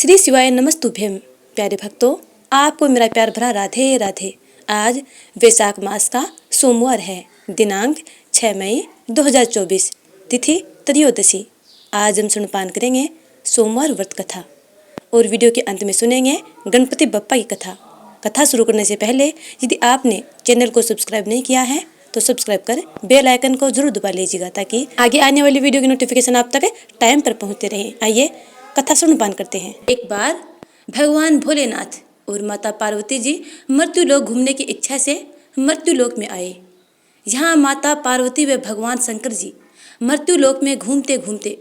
श्री शिवाय नमस्तुभ्यम। प्यारे भक्तों, आपको मेरा प्यार भरा राधे राधे। आज वैशाख मास का सोमवार है। दिनांक 6 मई 2024, तिथि त्रयोदशी। आज हम सुनपान करेंगे सोमवार व्रत कथा और वीडियो के अंत में सुनेंगे गणपति बप्पा की कथा। कथा शुरू करने से पहले यदि आपने चैनल को सब्सक्राइब नहीं किया है तो सब्सक्राइब कर बेल आइकन को जरूर दबा लीजिएगा ताकि आगे आने वाली वीडियो की नोटिफिकेशन आप तक टाइम पर पहुंचते रहे। आइए कथा सुनपान करते हैं। एक बार भगवान भोलेनाथ और माता पार्वती जी मृत्युलोक घूमने की इच्छा से मृत्युलोक में आए। यहाँ माता पार्वती व भगवान शंकर जी मृत्युलोक में घूमते घूमते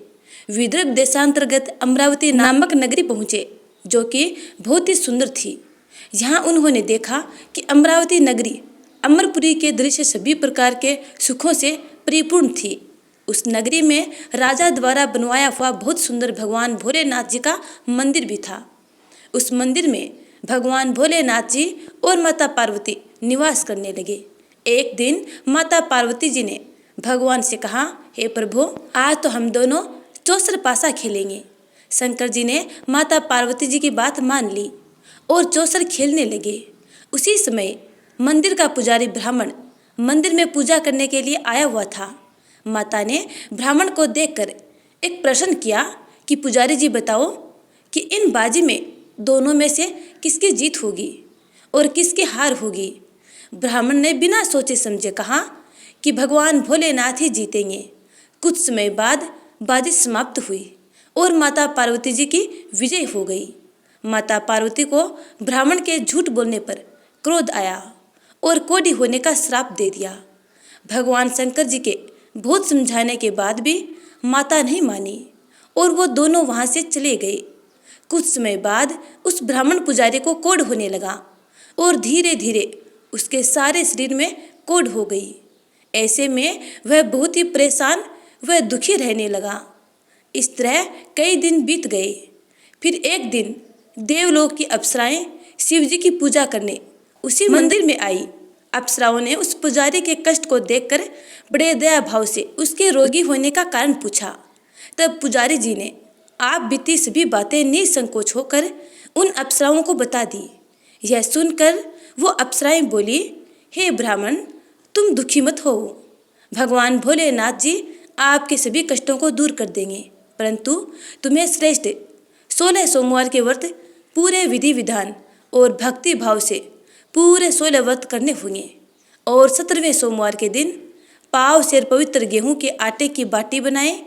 विदर्भ देशांतर्गत अमरावती नामक नगरी पहुँचे, जो कि बहुत ही सुंदर थी। यहाँ उन्होंने देखा कि अमरावती नगरी अमरपुरी के दृश्य सभी प्रकार के सुखों से परिपूर्ण थी। उस नगरी में राजा द्वारा बनवाया हुआ बहुत सुंदर भगवान भोलेनाथ जी का मंदिर भी था। उस मंदिर में भगवान भोलेनाथ जी और माता पार्वती निवास करने लगे। एक दिन माता पार्वती जी ने भगवान से कहा, हे प्रभु, आज तो हम दोनों चौसर पासा खेलेंगे। शंकर जी ने माता पार्वती जी की बात मान ली और चौसर खेलने लगे। उसी समय मंदिर का पुजारी ब्राह्मण मंदिर में पूजा करने के लिए आया हुआ था। माता ने ब्राह्मण को देखकर एक प्रश्न किया कि पुजारी जी बताओ कि इन बाजी में दोनों में से किसकी जीत होगी और किसकी हार होगी। ब्राह्मण ने बिना सोचे समझे कहा कि भगवान भोलेनाथ ही जीतेंगे। कुछ समय बाद बाजी समाप्त हुई और माता पार्वती जी की विजय हो गई। माता पार्वती को ब्राह्मण के झूठ बोलने पर क्रोध आया और कोढ़ी होने का श्राप दे दिया। भगवान शंकर जी के बहुत समझाने के बाद भी माता नहीं मानी और वो दोनों वहाँ से चले गए। कुछ समय बाद उस ब्राह्मण पुजारी को कोढ़ होने लगा और धीरे धीरे उसके सारे शरीर में कोढ़ हो गई। ऐसे में वह बहुत ही परेशान व दुखी रहने लगा। इस तरह कई दिन बीत गए। फिर एक दिन देवलोक की अप्सराएं शिव जी की पूजा करने उसी मंदिर में आई। अप्सराओं ने उस पुजारी के कष्ट को देखकर बड़े दया भाव से उसके रोगी होने का कारण पूछा। तब पुजारी जी ने आप बीती सभी बातें निसंकोच होकर उन अप्सराओं को बता दी। यह सुनकर वो अप्सराएं बोली, हे ब्राह्मण, तुम दुखी मत हो। भगवान भोलेनाथ जी आपके सभी कष्टों को दूर कर देंगे, परंतु तुम्हें श्रेष्ठ 16 सोमवार के व्रत पूरे विधि विधान और भक्ति भाव से पूरे 16 व्रत करने होंगे और 17वें सोमवार के दिन पाव सेर पवित्र गेहूं के आटे की बाटी बनाएं।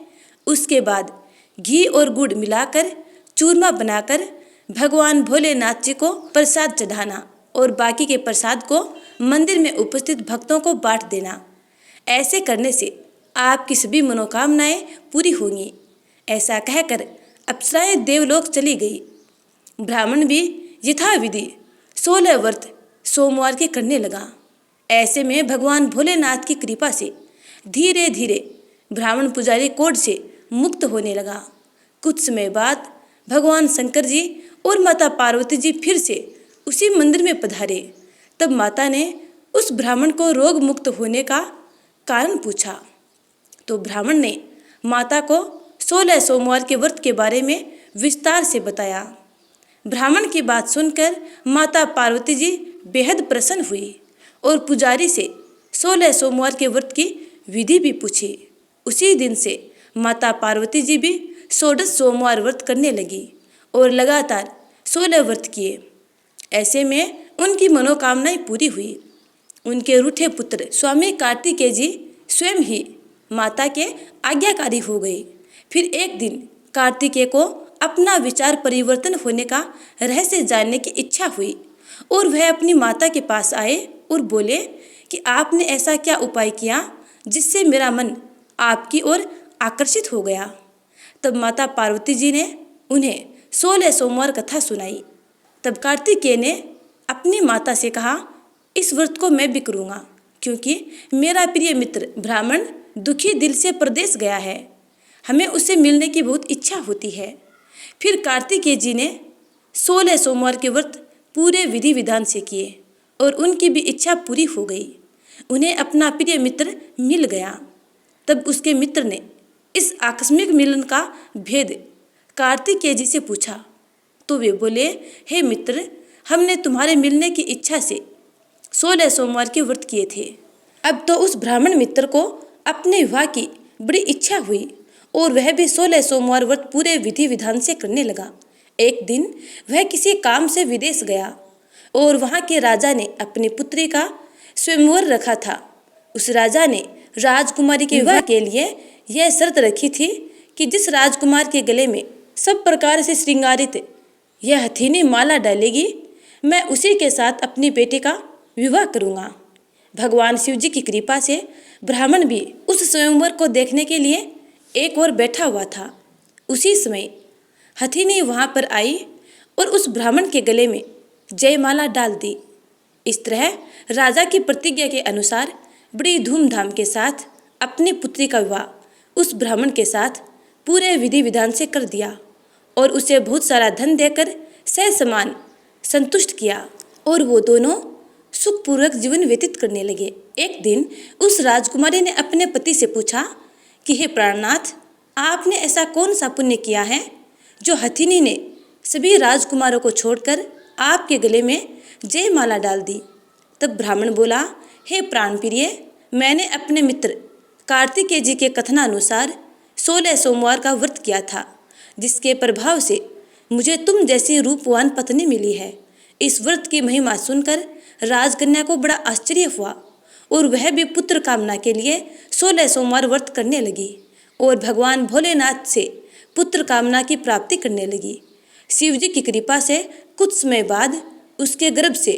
उसके बाद घी और गुड़ मिलाकर चूरमा बनाकर भगवान भोलेनाथ जी को प्रसाद चढ़ाना और बाकी के प्रसाद को मंदिर में उपस्थित भक्तों को बांट देना। ऐसे करने से आपकी सभी मनोकामनाएं पूरी होंगी। ऐसा कहकर अप्सराएं देवलोक चली गई। ब्राह्मण भी यथाविधि 16 व्रत सोमवार के करने लगा। ऐसे में भगवान भोलेनाथ की कृपा से धीरे धीरे ब्राह्मण पुजारी कोढ़ से मुक्त होने लगा। कुछ समय बाद भगवान शंकर जी और माता पार्वती जी फिर से उसी मंदिर में पधारे। तब माता ने उस ब्राह्मण को रोग मुक्त होने का कारण पूछा तो ब्राह्मण ने माता को 16 सोमवार के व्रत के बारे में विस्तार से बताया। ब्राह्मण की बात सुनकर माता पार्वती जी बेहद प्रसन्न हुई और पुजारी से 16 सोमवार के व्रत की विधि भी पूछी। उसी दिन से माता पार्वती जी भी 16 सोमवार व्रत करने लगी और लगातार 16 व्रत किए। ऐसे में उनकी मनोकामनाएं पूरी हुई। उनके रूठे पुत्र स्वामी कार्तिकेय जी स्वयं ही माता के आज्ञाकारी हो गए। फिर एक दिन कार्तिकेय को अपना विचार परिवर्तन होने का रहस्य जानने की इच्छा हुई और वह अपनी माता के पास आए और बोले कि आपने ऐसा क्या उपाय किया जिससे मेरा मन आपकी ओर आकर्षित हो गया। तब माता पार्वती जी ने उन्हें 16 सोमवार कथा सुनाई। तब कार्तिकेय ने अपनी माता से कहा, इस व्रत को मैं भी करूँगा क्योंकि मेरा प्रिय मित्र ब्राह्मण दुखी दिल से प्रदेश गया है। हमें उससे मिलने की बहुत इच्छा होती है। फिर कार्तिकेय जी ने 16 सोमवार के व्रत पूरे विधि विधान से किए और उनकी भी इच्छा पूरी हो गई। उन्हें अपना प्रिय मित्र मिल गया। तब उसके मित्र ने इस आकस्मिक मिलन का भेद कार्तिकेय जी से पूछा तो वे बोले, हे मित्र, हमने तुम्हारे मिलने की इच्छा से 16 सोमवार के व्रत किए थे। अब तो उस ब्राह्मण मित्र को अपने विवाह की बड़ी इच्छा हुई और वह भी 16 सोमवार व्रत पूरे विधि विधान से करने लगा। एक दिन वह किसी काम से विदेश गया और वहाँ के राजा ने अपनी पुत्री का स्वयंवर रखा था। उस राजा ने राजकुमारी के विवाह के लिए यह शर्त रखी थी कि जिस राजकुमार के गले में सब प्रकार से श्रृंगारित यह हथीनी माला डालेगी, मैं उसी के साथ अपनी बेटी का विवाह करूँगा। भगवान शिव जी की कृपा से ब्राह्मण भी उस स्वयंवर को देखने के लिए एक ओर बैठा हुआ था। उसी समय हथीनी वहाँ पर आई और उस ब्राह्मण के गले में जयमाला डाल दी। इस तरह राजा की प्रतिज्ञा के अनुसार बड़ी धूमधाम के साथ अपनी पुत्री का विवाह उस ब्राह्मण के साथ पूरे विधि विधान से कर दिया और उसे बहुत सारा धन देकर ससम्मान संतुष्ट किया और वो दोनों सुखपूर्वक जीवन व्यतीत करने लगे। एक दिन उस राजकुमारी ने अपने पति से पूछा कि हे प्राणनाथ, आपने ऐसा कौन सा पुण्य किया है जो हथिनी ने सभी राजकुमारों को छोड़कर आपके गले में जयमाला डाल दी। तब ब्राह्मण बोला, हे प्राणप्रिय, मैंने अपने मित्र कार्तिकेय जी के कथनानुसार 16 सोमवार का व्रत किया था, जिसके प्रभाव से मुझे तुम जैसी रूपवान पत्नी मिली है। इस व्रत की महिमा सुनकर राजकन्या को बड़ा आश्चर्य हुआ और वह भी पुत्र कामना के लिए 16 सोमवार व्रत करने लगी और भगवान भोलेनाथ से पुत्र कामना की प्राप्ति करने लगी। शिव जी की कृपा से कुछ समय बाद उसके गर्भ से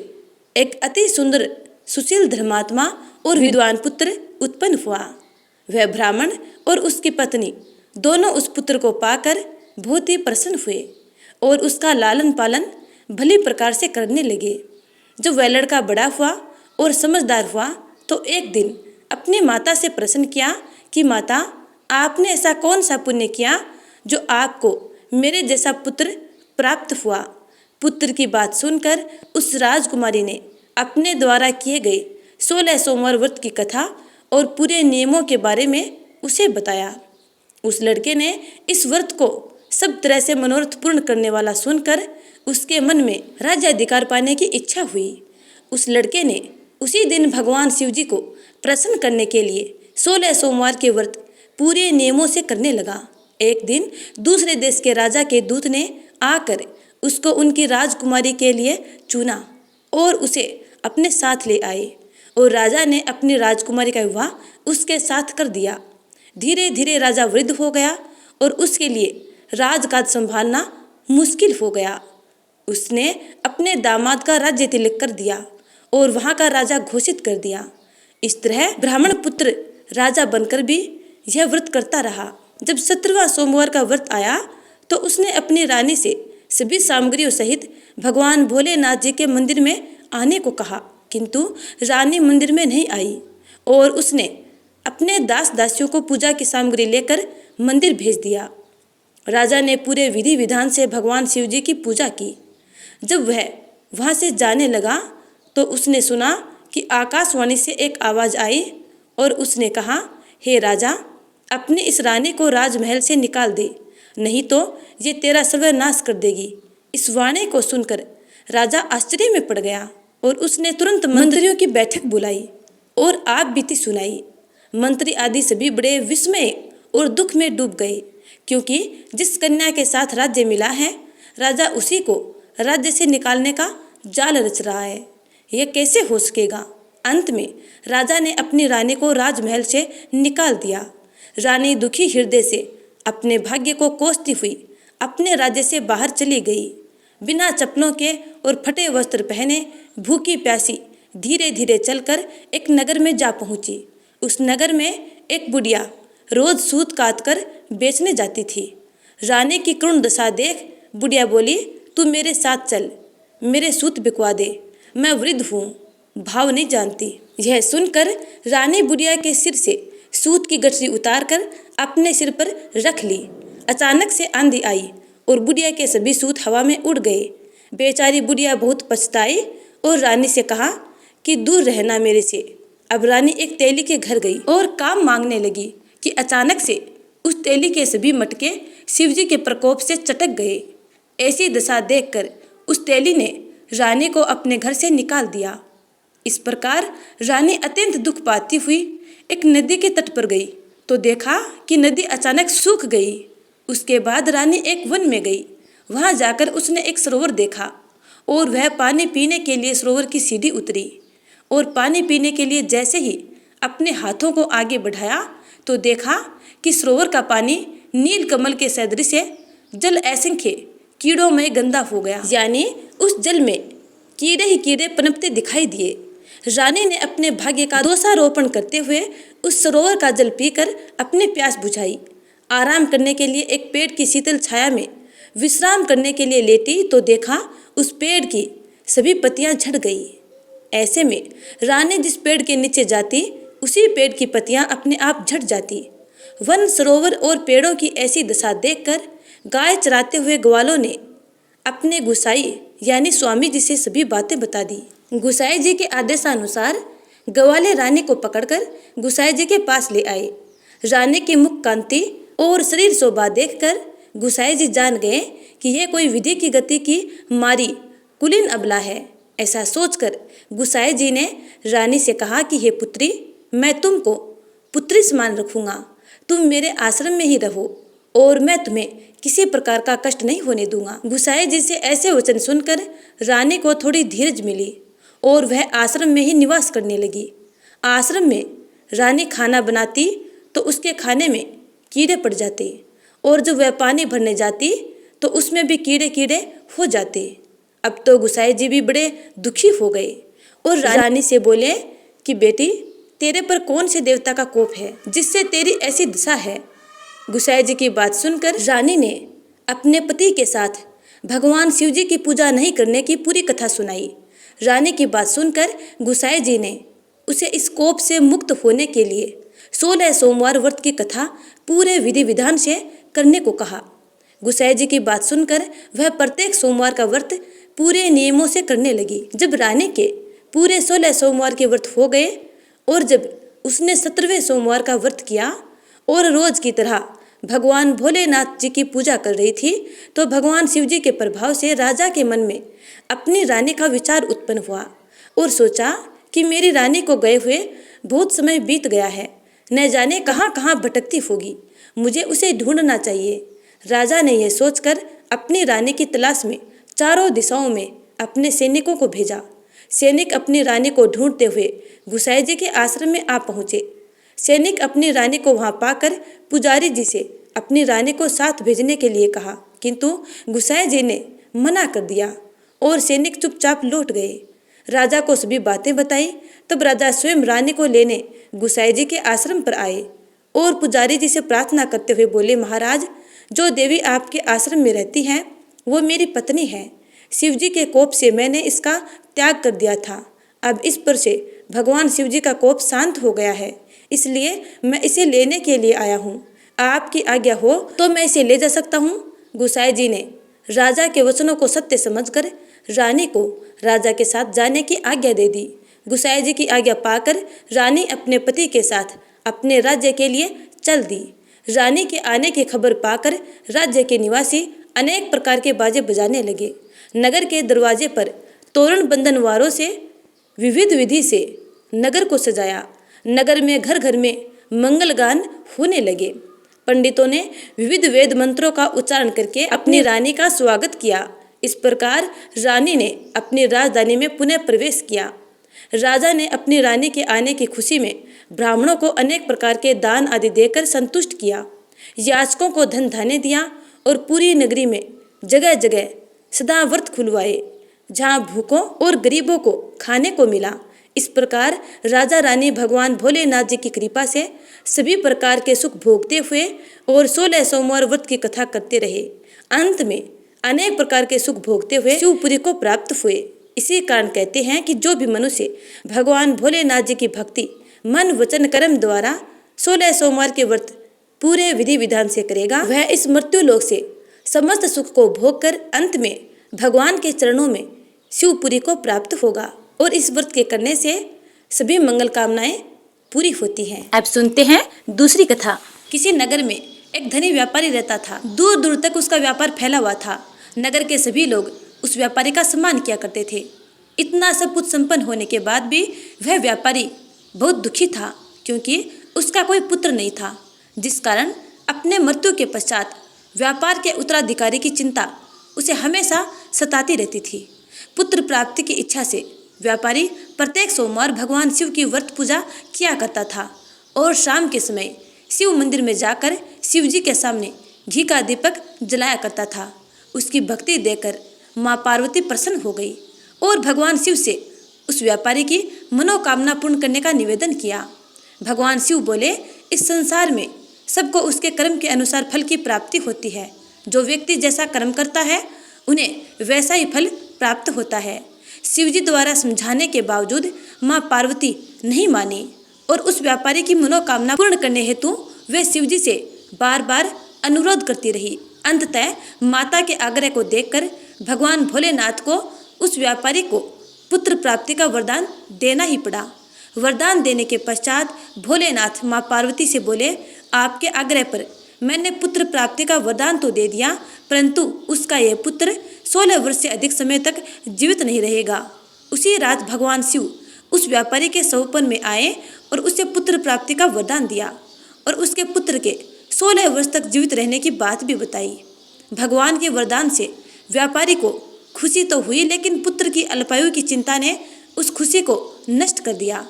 एक अति सुंदर सुशील धर्मात्मा और विद्वान पुत्र उत्पन्न हुआ। वह ब्राह्मण और उसकी पत्नी दोनों उस पुत्र को पाकर बहुत ही प्रसन्न हुए और उसका लालन पालन भली प्रकार से करने लगे। जब वह लड़का बड़ा हुआ और समझदार हुआ तो एक दिन अपनी माता से प्रश्न किया कि माता, आपने ऐसा कौन सा पुण्य किया जो आपको मेरे जैसा पुत्र प्राप्त हुआ। पुत्र की बात सुनकर उस राजकुमारी ने अपने द्वारा किए गए 16 सोमवार व्रत की कथा और पूरे नियमों के बारे में उसे बताया। उस लड़के ने इस व्रत को सब तरह से मनोरथ पूर्ण करने वाला सुनकर उसके मन में राज्याधिकार पाने की इच्छा हुई। उस लड़के ने उसी दिन भगवान शिव जी को प्रसन्न करने के लिए 16 सोमवार के व्रत पूरे नियमों से करने लगा। एक दिन दूसरे देश के राजा के दूत ने आकर उसको उनकी राजकुमारी के लिए चुना और उसे अपने साथ ले आए और राजा ने अपनी राजकुमारी का विवाह उसके साथ कर दिया। धीरे धीरे राजा वृद्ध हो गया और उसके लिए राजकाज संभालना मुश्किल हो गया। उसने अपने दामाद का राज्य तिलक कर दिया और वहाँ का राजा घोषित कर दिया। इस तरह ब्राह्मण पुत्र राजा बनकर भी यह व्रत करता रहा। जब 17वां सोमवार का व्रत आया तो उसने अपनी रानी से सभी सामग्रियों सहित भगवान भोलेनाथ जी के मंदिर में आने को कहा, किंतु रानी मंदिर में नहीं आई और उसने अपने दास दासियों को पूजा की सामग्री लेकर मंदिर भेज दिया। राजा ने पूरे विधि विधान से भगवान शिव जी की पूजा की। जब वह वहाँ से जाने लगा तो उसने सुना कि आकाशवाणी से एक आवाज़ आई और उसने कहा, हे राजा, अपनी इस रानी को राजमहल से निकाल दे, नहीं तो ये तेरा सर्वनाश कर देगी। इस वाणी को सुनकर राजा आश्चर्य में पड़ गया और उसने तुरंत मंत्रियों की बैठक बुलाई और आप बीती सुनाई। मंत्री आदि सभी बड़े विस्मय और दुख में डूब गए, क्योंकि जिस कन्या के साथ राज्य मिला है, राजा उसी को राज्य से निकालने का जाल रच रहा है। यह कैसे हो सकेगा। अंत में राजा ने अपनी रानी को राजमहल से निकाल दिया। रानी दुखी हृदय से अपने भाग्य को कोसती हुई अपने राज्य से बाहर चली गई। बिना चप्पलों के और फटे वस्त्र पहने भूखी प्यासी धीरे धीरे चलकर एक नगर में जा पहुंची। उस नगर में एक बुढ़िया रोज सूत काट कर बेचने जाती थी। रानी की करुण दशा देख बुढ़िया बोली, तू मेरे साथ चल, मेरे सूत बिकवा दे, मैं वृद्ध हूँ, भाव नहीं जानती। यह सुनकर रानी बुढ़िया के सिर से सूत की गठरी उतारकर अपने सिर पर रख ली। अचानक से आंधी आई और बुढ़िया के सभी सूत हवा में उड़ गए। बेचारी बुढ़िया बहुत पछताई और रानी से कहा कि दूर रहना मेरे से। अब रानी एक तेली के घर गई और काम मांगने लगी कि अचानक से उस तेली के सभी मटके शिवजी के प्रकोप से चटक गए। ऐसी दशा देखकर उस तेली ने रानी को अपने घर से निकाल दिया। इस प्रकार रानी अत्यंत दुख पाती हुई एक नदी के तट पर गई तो देखा कि नदी अचानक सूख गई। उसके बाद रानी एक वन में गई। वहां जाकर उसने एक सरोवर देखा और वह पानी पीने के लिए सरोवर की सीढ़ी उतरी और पानी पीने के लिए जैसे ही अपने हाथों को आगे बढ़ाया तो देखा कि सरोवर का पानी नील कमल के सदृश जल असंख्य कीड़ों में गंदा हो गया, यानी उस जल में कीड़े ही कीड़े पनपते दिखाई दिए। रानी ने अपने भाग्य का दोषारोपण करते हुए उस सरोवर का जल पीकर अपनी प्यास बुझाई। आराम करने के लिए एक पेड़ की शीतल छाया में विश्राम करने के लिए लेटी तो देखा उस पेड़ की सभी पत्तियां झड़ गई। ऐसे में रानी जिस पेड़ के नीचे जाती उसी पेड़ की पत्तियां अपने आप झड़ जाती। वन, सरोवर और पेड़ों की ऐसी दशा देखकर गाय चराते हुए ग्वालों ने अपने गुसाई यानी स्वामी जी से सभी बातें बता दी। गुसाई जी के आदेशानुसार ग्वाले रानी को पकड़कर गुसाई जी के पास ले आए। रानी की मुख कांति और शरीर शोभा देखकर गुसाई जी जान गए कि यह कोई विधि की गति की मारी कुलीन अबला है। ऐसा सोचकर गुसाई जी ने रानी से कहा कि हे पुत्री, मैं तुमको पुत्री समान रखूंगा। तुम मेरे आश्रम में ही रहो और मैं तुम्हें किसी प्रकार का कष्ट नहीं होने दूंगा। गुसाई जी से ऐसे वचन सुनकर रानी को थोड़ी धीरज मिली और वह आश्रम में ही निवास करने लगी। आश्रम में रानी खाना बनाती तो उसके खाने में कीड़े पड़ जाते और जब वह पानी भरने जाती तो उसमें भी कीड़े कीड़े हो जाते। अब तो गुसाई जी भी बड़े दुखी हो गए और रानी से बोले कि बेटी, तेरे पर कौन से देवता का कोप है जिससे तेरी ऐसी दशा है। गुसाई जी की बात सुनकर रानी ने अपने पति के साथ भगवान शिव जी की पूजा नहीं करने की पूरी कथा सुनाई। रानी की बात सुनकर गुसाई जी ने उसे इस कोप से मुक्त होने के लिए 16 सोमवार व्रत की कथा पूरे विधि विधान से करने को कहा। गुसाई जी की बात सुनकर वह प्रत्येक सोमवार का व्रत पूरे नियमों से करने लगी। जब रानी के पूरे 16 सोमवार के व्रत हो गए और जब उसने 17वें सोमवार का व्रत किया और रोज की तरह भगवान भोलेनाथ जी की पूजा कर रही थी तो भगवान शिव जी के प्रभाव से राजा के मन में अपनी रानी का विचार उत्पन्न हुआ और सोचा कि मेरी रानी को गए हुए बहुत समय बीत गया है, न जाने कहाँ कहाँ भटकती होगी, मुझे उसे ढूंढना चाहिए। राजा ने यह सोचकर अपनी रानी की तलाश में चारों दिशाओं में अपने सैनिकों को भेजा। सैनिक अपनी रानी को ढूंढते हुए गुसाई जी के आश्रम में आ पहुंचे। सैनिक अपनी रानी को वहां पाकर पुजारी जी से अपनी रानी को साथ भेजने के लिए कहा, किंतु गुसाई जी ने मना कर दिया और सैनिक चुपचाप लौट गए। राजा को सभी बातें बताई। तब राजा स्वयं रानी को लेने गुसाई जी के आश्रम पर आए और पुजारी जी से प्रार्थना करते हुए बोले, महाराज, जो देवी आपके आश्रम में रहती हैं वो मेरी पत्नी है। शिव जी के कोप से मैंने इसका त्याग कर दिया था। अब इस पर से भगवान शिव जी का कोप शांत हो गया है, इसलिए मैं इसे लेने के लिए आया हूँ। आपकी आज्ञा हो तो मैं इसे ले जा सकता हूँ। गुसाई जी ने राजा के वचनों को सत्य समझकर रानी को राजा के साथ जाने की आज्ञा दे दी। गुसाई जी की आज्ञा पाकर रानी अपने पति के साथ अपने राज्य के लिए चल दी। रानी के आने की खबर पाकर राज्य के निवासी अनेक प्रकार के बाजे बजाने लगे। नगर के दरवाजे पर तोरण बंधनवारों से विविध विधि से नगर को सजाया। नगर में घर घर में मंगल गान होने लगे। पंडितों ने विविध वेद मंत्रों का उच्चारण करके अपनी रानी का स्वागत किया। इस प्रकार रानी ने अपनी राजधानी में पुनः प्रवेश किया। राजा ने अपनी रानी के आने की खुशी में ब्राह्मणों को अनेक प्रकार के दान आदि देकर संतुष्ट किया। याचकों को धन धान्य दिया और पूरी नगरी में जगह जगह सदा व्रत खुलवाए, जहाँ भूखों और गरीबों को खाने को मिला। इस प्रकार राजा रानी भगवान भोलेनाथ जी की कृपा से सभी प्रकार के सुख भोगते हुए और 16 सोमवार व्रत की कथा करते रहे। अंत में अनेक प्रकार के सुख भोगते हुए शिवपुरी को प्राप्त हुए। इसी कारण कहते हैं कि जो भी मनुष्य भगवान भोलेनाथ जी की भक्ति मन वचन कर्म द्वारा 16 सोमवार के व्रत पूरे विधि विधान से करेगा, वह इस मृत्यु लोक से समस्त सुख को भोग कर अंत में भगवान के चरणों में शिवपुरी को प्राप्त होगा। और इस व्रत के करने से सभी मंगल कामनाएं पूरी होती हैं। अब सुनते हैं दूसरी कथा। किसी नगर में एक धनी व्यापारी रहता था। दूर दूर तक उसका व्यापार फैला हुआ था। नगर के सभी लोग उस व्यापारी का सम्मान किया करते थे। इतना सब कुछ संपन्न होने के बाद भी वह व्यापारी बहुत दुखी था, क्योंकि उसका कोई पुत्र नहीं था, जिस कारण अपने मृत्यु के पश्चात व्यापार के उत्तराधिकारी की चिंता उसे हमेशा सताती रहती थी। पुत्र प्राप्ति की इच्छा से व्यापारी प्रत्येक सोमवार भगवान शिव की व्रत पूजा किया करता था और शाम के समय शिव मंदिर में जाकर शिव जी के सामने घी का दीपक जलाया करता था। उसकी भक्ति देखकर माँ पार्वती प्रसन्न हो गई और भगवान शिव से उस व्यापारी की मनोकामना पूर्ण करने का निवेदन किया। भगवान शिव बोले, इस संसार में सबको उसके कर्म के अनुसार फल की प्राप्ति होती है। जो व्यक्ति जैसा कर्म करता है उन्हें वैसा ही फल प्राप्त होता है। शिवजी द्वारा समझाने के बावजूद माँ पार्वती नहीं मानी और उस व्यापारी की मनोकामना पूर्ण करने हेतु वे शिवजी से बार बार अनुरोध करती रही। अंततः माता के आग्रह को देखकर भगवान भोलेनाथ को उस व्यापारी को पुत्र प्राप्ति का वरदान देना ही पड़ा। वरदान देने के पश्चात भोलेनाथ माँ पार्वती से बोले, आपके आग्रह पर मैंने पुत्र प्राप्ति का वरदान तो दे दिया, परंतु उसका यह पुत्र 16 वर्ष से अधिक समय तक जीवित नहीं रहेगा। उसी रात भगवान शिव उस व्यापारी के सौपन में आए और उसे पुत्र प्राप्ति का वरदान दिया और उसके पुत्र के 16 वर्ष तक जीवित रहने की बात भी बताई। भगवान के वरदान से व्यापारी को खुशी तो हुई, लेकिन पुत्र की अल्पायु की चिंता ने उस खुशी को नष्ट कर दिया।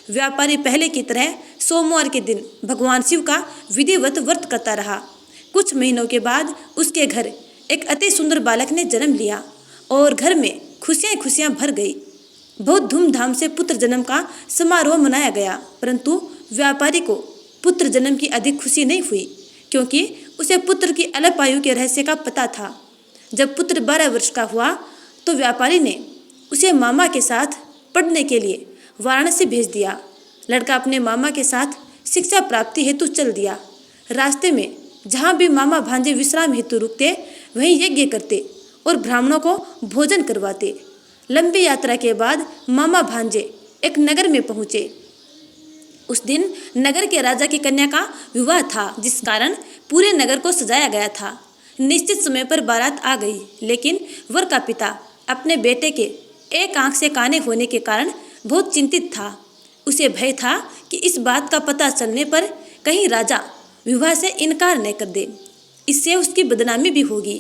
व्यापारी पहले की तरह सोमवार के दिन भगवान शिव का विधिवत व्रत करता रहा। कुछ महीनों के बाद उसके घर एक अति सुंदर बालक ने जन्म लिया और घर में खुशियां भर गई। बहुत धूमधाम से पुत्र जन्म का समारोह मनाया गया, परंतु व्यापारी को पुत्र जन्म की अधिक खुशी नहीं हुई, क्योंकि उसे पुत्र की अल्पायु के रहस्य का पता था। जब पुत्र 12 वर्ष का हुआ तो व्यापारी ने उसे मामा के साथ पढ़ने के लिए वाराणसी भेज दिया। लड़का अपने मामा के साथ शिक्षा प्राप्ति हेतु चल दिया। रास्ते में जहाँ भी मामा भांजे विश्राम हेतु रुकते वहीं यज्ञ करते और ब्राह्मणों को भोजन करवाते। लंबी यात्रा के बाद मामा भांजे एक नगर में पहुँचे। उस दिन नगर के राजा की कन्या का विवाह था, जिस कारण पूरे नगर को सजाया गया था। निश्चित समय पर बारात आ गई, लेकिन वर का पिता अपने बेटे के एक आंख से काने होने के कारण बहुत चिंतित था। उसे भय था कि इस बात का पता चलने पर कहीं राजा विवाह से इनकार न कर दे, इससे उसकी बदनामी भी होगी।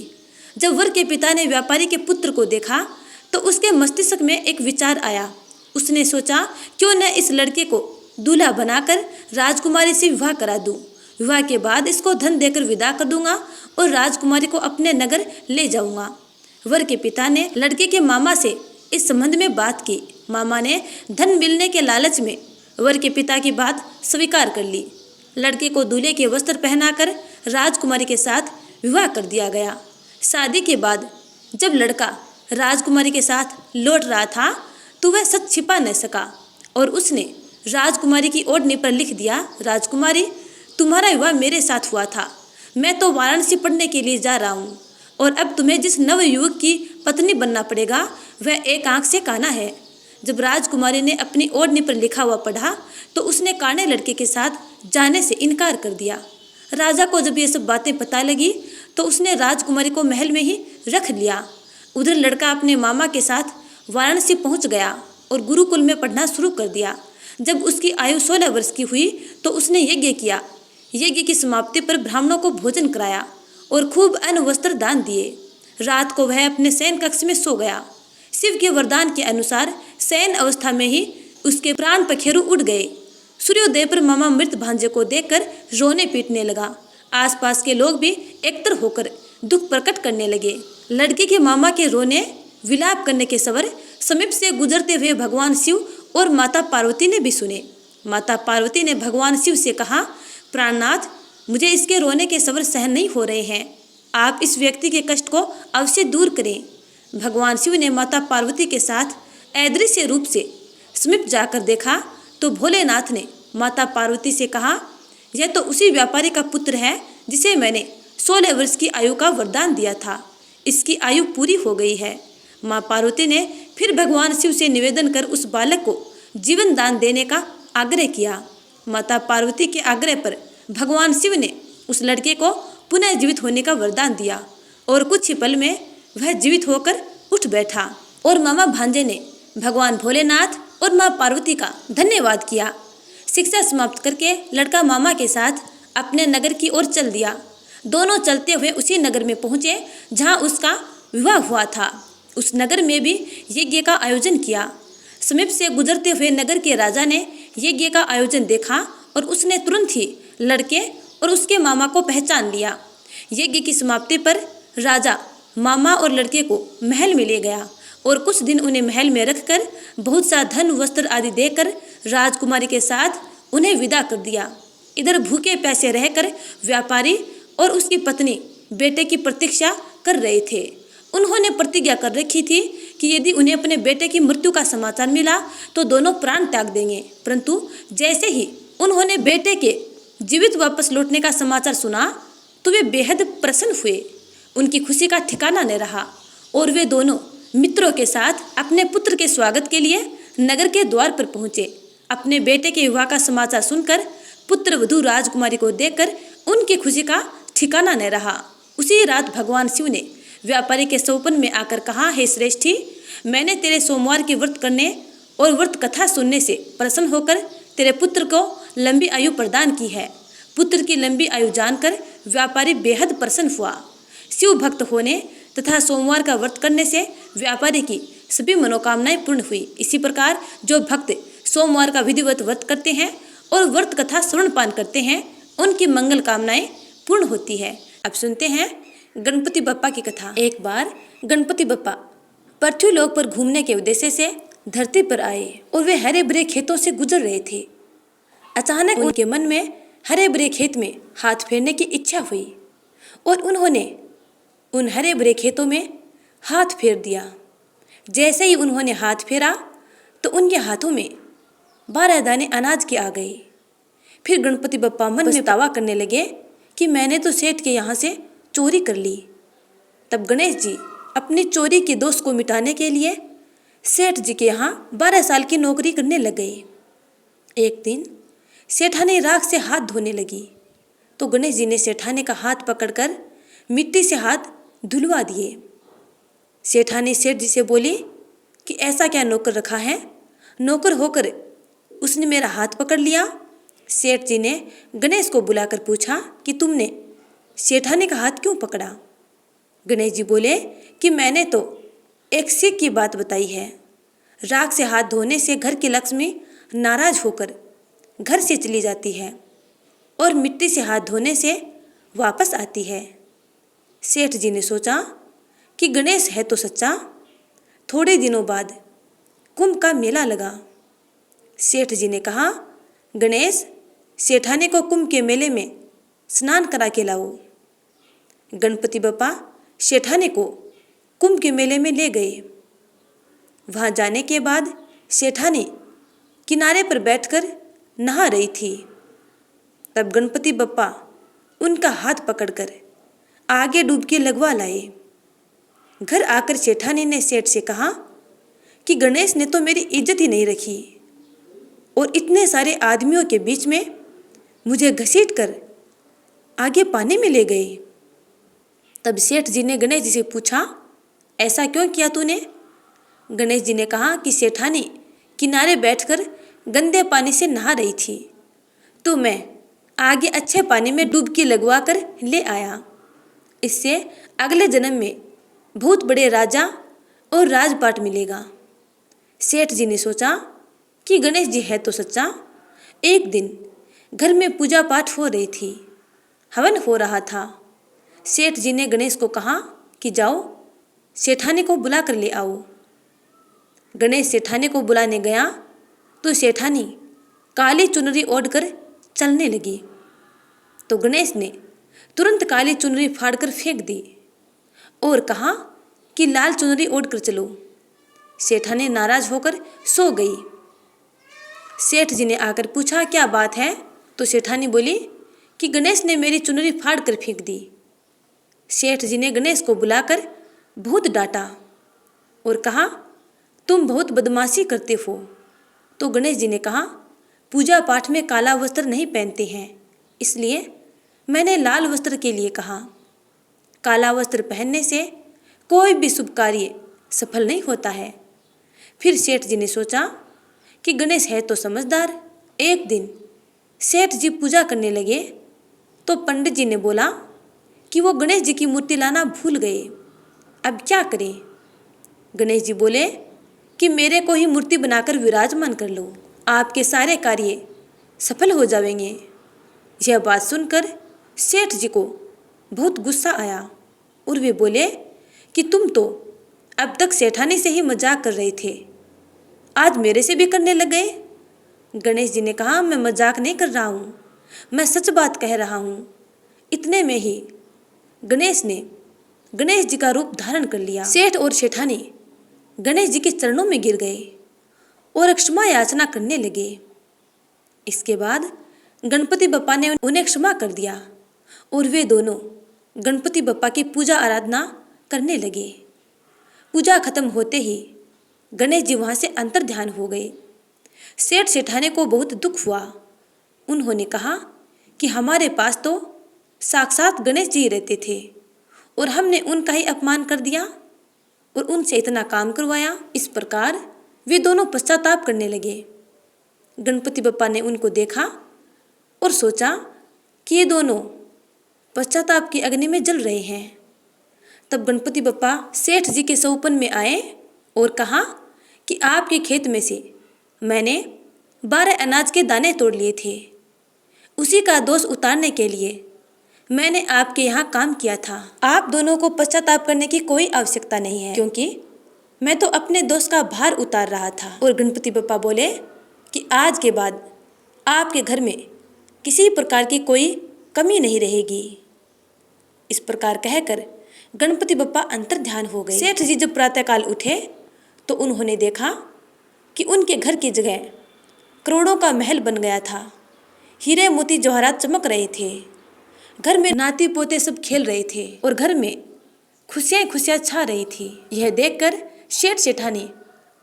जब वर के पिता ने व्यापारी के पुत्र को देखा तो उसके मस्तिष्क में एक विचार आया। उसने सोचा, क्यों न इस लड़के को दूल्हा बनाकर राजकुमारी से विवाह करा दूं। विवाह के बाद इसको धन देकर विदा कर दूंगा और राजकुमारी को अपने नगर ले जाऊंगा। वर के पिता ने लड़के के मामा से इस संबंध में बात की। मामा ने धन मिलने के लालच में वर के पिता की बात स्वीकार कर ली। लड़के को दूल्हे के वस्त्र पहनाकर राजकुमारी के साथ विवाह कर दिया गया। शादी के बाद जब लड़का राजकुमारी के साथ लौट रहा था तो वह सच छिपा न सका और उसने राजकुमारी की ओढ़नी पर लिख दिया, राजकुमारी, तुम्हारा विवाह मेरे साथ हुआ था। मैं तो वाराणसी पढ़ने के लिए जा रहा हूँ और अब तुम्हें जिस नव युवक की पत्नी बनना पड़ेगा वह एक आंख से काना है। जब राजकुमारी ने अपनी ओढ़नी पर लिखा हुआ पढ़ा तो उसने काने लड़के के साथ जाने से इनकार कर दिया। राजा को जब ये सब बातें पता लगी तो उसने राजकुमारी को महल में ही रख लिया। उधर लड़का अपने मामा के साथ वाराणसी पहुंच गया और गुरुकुल में पढ़ना शुरू कर दिया। जब उसकी आयु 16 वर्ष की हुई तो उसने यज्ञ किया। यज्ञ की समाप्ति पर ब्राह्मणों को भोजन कराया और खूब अन्न वस्त्र दान दिए। रात को वह अपने शयन कक्ष में सो गया। शिव के वरदान के अनुसार शयन अवस्था में ही उसके प्राण पखेरु उड़ गए। सूर्योदय पर मामा मृत भांजे को देखकर रोने पीटने लगा। आसपास के लोग भी एकत्र होकर दुख प्रकट करने लगे। लड़के के मामा के रोने विलाप करने के स्वर समीप से गुजरते हुए भगवान शिव और माता पार्वती ने भी सुने। माता पार्वती ने भगवान शिव से कहा, प्राणनाथ, मुझे इसके रोने के स्वर सहन नहीं हो रहे हैं। आप इस व्यक्ति के कष्ट को अवश्य दूर करें। भगवान शिव ने माता पार्वती के साथ अदृश्य रूप से समीप जाकर देखा तो भोलेनाथ ने माता पार्वती से कहा, यह तो उसी व्यापारी का पुत्र है जिसे मैंने 16 वर्ष की आयु का वरदान दिया था। इसकी आयु पूरी हो गई है। माँ पार्वती ने फिर भगवान शिव से निवेदन कर उस बालक को जीवन दान देने का आग्रह किया। माता पार्वती के आग्रह पर भगवान शिव ने उस लड़के को पुनः जीवित होने का वरदान दिया और कुछ ही पल में वह जीवित होकर उठ बैठा और मामा भांजे ने भगवान भोलेनाथ और माँ पार्वती का धन्यवाद किया। शिक्षा समाप्त करके लड़का मामा के साथ अपने नगर की ओर चल दिया। दोनों चलते हुए उसी नगर में पहुँचे जहाँ उसका विवाह हुआ था। उस नगर में भी यज्ञ का आयोजन किया। समीप से गुजरते हुए नगर के राजा ने यज्ञ का आयोजन देखा और उसने तुरंत ही लड़के और उसके मामा को पहचान लिया। यज्ञ की समाप्ति पर राजा मामा और लड़के को महल में ले गया और कुछ दिन उन्हें महल में रखकर बहुत सा धन वस्त्र आदि देकर राजकुमारी के साथ उन्हें विदा कर दिया। इधर भूखे प्यासे रहकर व्यापारी और उसकी पत्नी बेटे की प्रतीक्षा कर रहे थे। उन्होंने प्रतिज्ञा कर रखी थी कि यदि उन्हें अपने बेटे की मृत्यु का समाचार मिला तो दोनों प्राण त्याग देंगे, परंतु जैसे ही उन्होंने बेटे के जीवित वापस लौटने का समाचार सुना तो वे बेहद प्रसन्न हुए। उनकी खुशी का ठिकाना न रहा और वे दोनों मित्रों के साथ अपने पुत्र के स्वागत के लिए नगर के द्वार पर पहुंचे। अपने बेटे के विवाह का समाचार सुनकर पुत्र वधू राजकुमारी को देखकर उनकी खुशी का ठिकाना न रहा। उसी रात भगवान शिव ने व्यापारी के सौपन में आकर कहा, हे श्रेष्ठी, मैंने तेरे सोमवार के व्रत करने और व्रत कथा सुनने से प्रसन्न होकर तेरे पुत्र को लंबी आयु प्रदान की है। पुत्र की लंबी आयु जानकर व्यापारी बेहद प्रसन्न हुआ। शिव भक्त होने तथा सोमवार का व्रत करने से व्यापारी की सभी मनोकामनाएं पूर्ण हुई। इसी प्रकार जो भक्त सोमवार का विधिवत व्रत करते हैं और व्रत कथा श्रवण पान करते हैं उनकी मंगल कामनाएं पूर्ण होती है। अब सुनते हैं गणपति बप्पा की कथा। एक बार गणपति बप्पा पृथ्वीलोक पर घूमने के उद्देश्य से धरती पर आए और वे हरे भरे खेतों से गुजर रहे थे। अचानक उनके मन में हरे भरे खेत में हाथ फेरने की इच्छा हुई और उन्होंने उन हरे भरे खेतों में हाथ फेर दिया। जैसे ही उन्होंने हाथ फेरा तो उनके हाथों में 12 दाने अनाज के आ गए। फिर गणपति बप्पा मन में दावा करने लगे कि मैंने तो सेठ के यहाँ से चोरी कर ली। तब गणेश जी अपनी चोरी के दोष को मिटाने के लिए सेठ जी के यहाँ 12 साल की नौकरी करने लग गए। एक दिन सेठानी राख से हाथ धोने लगी तो गणेश जी ने सेठानी का हाथ पकड़कर मिट्टी से हाथ धुलवा दिए। सेठानी सेठ जी से बोली कि ऐसा क्या नौकर रखा है, नौकर होकर उसने मेरा हाथ पकड़ लिया। सेठ जी ने गणेश को बुलाकर पूछा कि तुमने सेठानी का हाथ क्यों पकड़ा। गणेश जी बोले कि मैंने तो एक सीख की बात बताई है। राख से हाथ धोने से घर की लक्ष्मी नाराज होकर घर से चली जाती है और मिट्टी से हाथ धोने से वापस आती है। सेठ जी ने सोचा कि गणेश है तो सच्चा। थोड़े दिनों बाद कुंभ का मेला लगा। सेठ जी ने कहा, गणेश, सेठानी को कुंभ के मेले में स्नान करा के लाओ। गणपति बप्पा सेठानी को कुंभ के मेले में ले गए। वहाँ जाने के बाद सेठानी किनारे पर बैठकर नहा रही थी। तब गणपति बप्पा उनका हाथ पकड़कर आगे डुबकी लगवा लाए। घर आकर सेठानी ने सेठ से कहा कि गणेश ने तो मेरी इज्जत ही नहीं रखी और इतने सारे आदमियों के बीच में मुझे घसीट कर आगे पानी में ले गए। तब सेठ जी ने गणेश जी से पूछा, ऐसा क्यों किया तूने। गणेश जी ने कहा कि सेठानी किनारे बैठकर गंदे पानी से नहा रही थी तो मैं आगे अच्छे पानी में डुबकी लगवा कर ले आया। इससे अगले जन्म में बहुत बड़े राजा और राजपाट मिलेगा। सेठ जी ने सोचा कि गणेश जी है तो सच्चा। एक दिन घर में पूजा पाठ हो रही थी, हवन हो रहा था। सेठ जी ने गणेश को कहा कि जाओ सेठानी को बुला कर ले आओ। गणेश सेठानी को बुलाने गया तो सेठानी काली चुनरी ओढ़कर चलने लगी तो गणेश ने तुरंत काली चुनरी फाड़कर फेंक दी और कहा कि लाल चुनरी ओढ़कर चलो। सेठानी नाराज होकर सो गई। सेठ जी ने आकर पूछा, क्या बात है। तो सेठानी बोली कि गणेश ने मेरी चुनरी फाड़ कर फेंक दी। सेठ जी ने गणेश को बुलाकर बहुत डांटा और कहा, तुम बहुत बदमाशी करते हो। तो गणेश जी ने कहा, पूजा पाठ में काला वस्त्र नहीं पहनते हैं, इसलिए मैंने लाल वस्त्र के लिए कहा। काला वस्त्र पहनने से कोई भी शुभ कार्य सफल नहीं होता है। फिर सेठ जी ने सोचा कि गणेश है तो समझदार। एक दिन सेठ जी पूजा करने लगे तो पंडित जी ने बोला कि वो गणेश जी की मूर्ति लाना भूल गए, अब क्या करें। गणेश जी बोले कि मेरे को ही मूर्ति बनाकर विराजमान कर लो, आपके सारे कार्य सफल हो जाएंगे। यह बात सुनकर सेठ जी को बहुत गुस्सा आया और वे बोले कि तुम तो अब तक सेठानी से ही मजाक कर रहे थे, आज मेरे से भी करने लग गए। गणेश जी ने कहा, मैं मजाक नहीं कर रहा हूँ, मैं सच बात कह रहा हूँ। इतने में ही गणेश ने गणेश जी का रूप धारण कर लिया। सेठ और सेठानी गणेश जी के चरणों में गिर गए और क्षमा याचना करने लगे। इसके बाद गणपति बप्पा ने उन्हें क्षमा कर दिया और वे दोनों गणपति बप्पा की पूजा आराधना करने लगे। पूजा खत्म होते ही गणेश जी वहाँ से अंतर ध्यान हो गए। सेठ सेठानी को बहुत दुख हुआ। उन्होंने कहा कि हमारे पास तो साक्षात गणेश जी रहते थे और हमने उनका ही अपमान कर दिया और उनसे इतना काम करवाया। इस प्रकार वे दोनों पश्चाताप करने लगे। गणपति बप्पा ने उनको देखा और सोचा कि ये दोनों पश्चाताप की अग्नि में जल रहे हैं। तब गणपति बप्पा सेठ जी के सौपन में आए और कहा कि आपके खेत में से मैंने 12 अनाज के दाने तोड़ लिए थे, उसी का दोष उतारने के लिए मैंने आपके यहाँ काम किया था। आप दोनों को पश्चाताप करने की कोई आवश्यकता नहीं है, क्योंकि मैं तो अपने दोष का भार उतार रहा था। और गणपति बप्पा बोले कि आज के बाद आपके घर में किसी प्रकार की कोई कमी नहीं रहेगी। इस प्रकार कहकर गणपति बप्पा अंतर ध्यान हो गए। सेठ जी जब प्रातःकाल उठे तो उन्होंने देखा कि उनके घर की जगह करोड़ों का महल बन गया था। हीरे मोती जवाहरात चमक रहे थे। घर में नाती पोते सब खेल रहे थे और घर में खुशियाँ खुशियाँ छा रही थी। यह देखकर सेठ सेठानी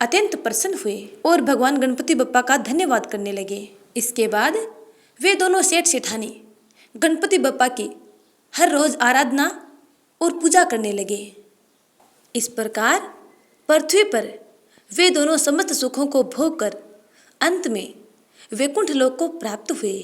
अत्यंत प्रसन्न हुए और भगवान गणपति बप्पा का धन्यवाद करने लगे। इसके बाद वे दोनों सेठ सेठानी गणपति बप्पा की हर रोज आराधना और पूजा करने लगे। इस प्रकार पृथ्वी पर वे दोनों समस्त सुखों को भोग कर अंत में वैकुंठ लोक को प्राप्त हुए।